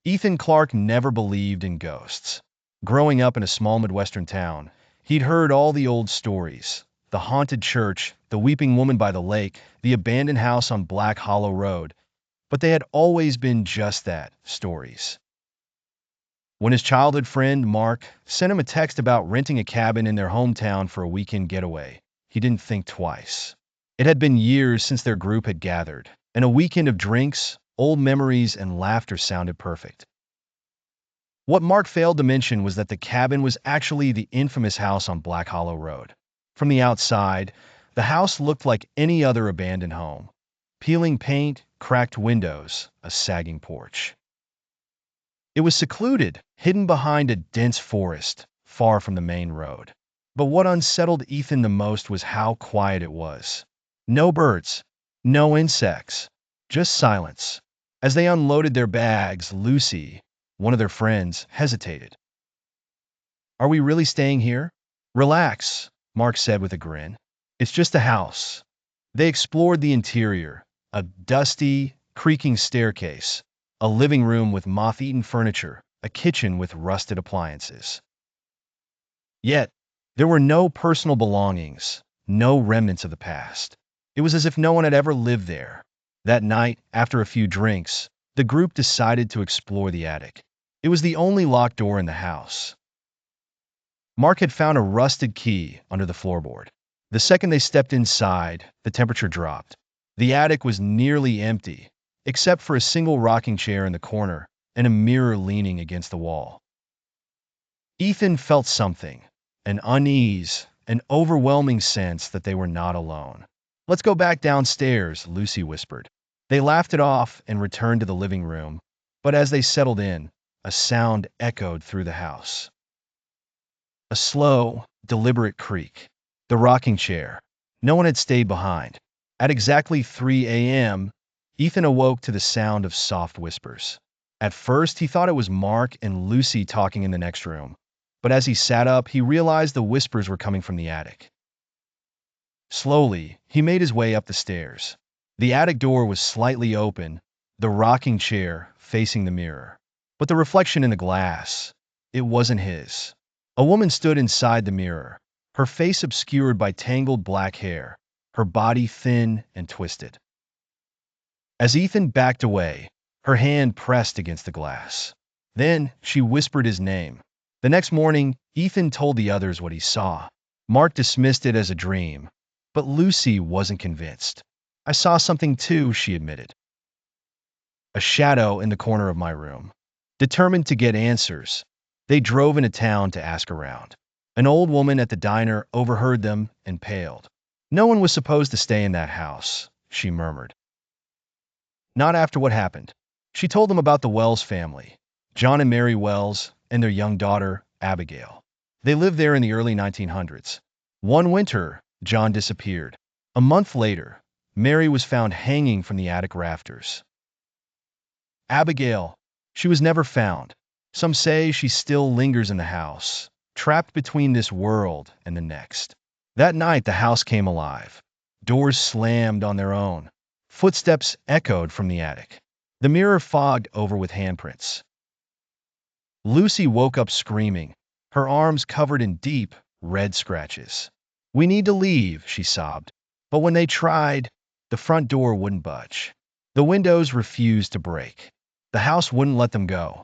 Ethan Clarke never believed in ghosts. Growing up in a small Midwestern town, he'd heard all the old stories: the haunted church, the weeping woman by the lake, the abandoned house on Black Hollow Road. But they had always been just that, stories. When his childhood friend, Mark, sent him a text about renting a cabin in their hometown for a weekend getaway, he didn't think twice. It had been years since their group had gathered, and a weekend of drinks, old memories, and laughter sounded perfect. What Mark failed to mention was that the cabin was actually the infamous house on Black Hollow Road. From the outside, the house looked like any other abandoned home: peeling paint, cracked windows, a sagging porch. It was secluded, hidden behind a dense forest, far from the main road. But what unsettled Ethan the most was how quiet it was. No birds, no insects, just silence. As they unloaded their bags, Lucy, one of their friends, hesitated. "Are we really staying here?" "Relax," Mark said with a grin. "It's just a house." They explored the interior: a dusty, creaking staircase, a living room with moth-eaten furniture, a kitchen with rusted appliances. Yet, there were no personal belongings, no remnants of the past. It was as if no one had ever lived there. That night, after a few drinks, the group decided to explore the attic. It was the only locked door in the house. Mark had found a rusted key under the floorboard. The second they stepped inside, the temperature dropped. The attic was nearly empty, except for a single rocking chair in the corner and a mirror leaning against the wall. Ethan felt something, an unease, an overwhelming sense that they were not alone. "Let's go back downstairs," Lucy whispered. They laughed it off and returned to the living room, but as they settled in, a sound echoed through the house. A slow, deliberate creak. The rocking chair. No one had stayed behind. At exactly 3 a.m., Ethan awoke to the sound of soft whispers. At first, he thought it was Mark and Lucy talking in the next room, but as he sat up, he realized the whispers were coming from the attic. Slowly, he made his way up the stairs. The attic door was slightly open, the rocking chair facing the mirror. But the reflection in the glass, it wasn't his. A woman stood inside the mirror, her face obscured by tangled black hair, her body thin and twisted. As Ethan backed away, her hand pressed against the glass. Then she whispered his name. The next morning, Ethan told the others what he saw. Mark dismissed it as a dream, but Lucy wasn't convinced. "I saw something too," she admitted. "A shadow in the corner of my room." Determined to get answers, they drove into town to ask around. An old woman at the diner overheard them and paled. "No one was supposed to stay in that house," she murmured. "Not after what happened." She told them about the Wells family, John and Mary Wells, and their young daughter, Abigail. They lived there in the early 1900s. One winter, John disappeared. A month later, Mary was found hanging from the attic rafters. Abigail, she was never found. Some say she still lingers in the house, trapped between this world and the next. That night, the house came alive. Doors slammed on their own. Footsteps echoed from the attic. The mirror fogged over with handprints. Lucy woke up screaming, her arms covered in deep, red scratches. "We need to leave," she sobbed. But when they tried, the front door wouldn't budge. The windows refused to break. The house wouldn't let them go.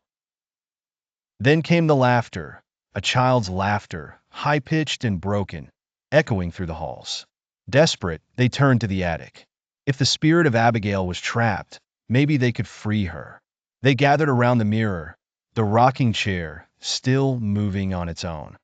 Then came the laughter, a child's laughter, high-pitched and broken, echoing through the halls. Desperate, they turned to the attic. If the spirit of Abigail was trapped, maybe they could free her. They gathered around the mirror, the rocking chair still moving on its own.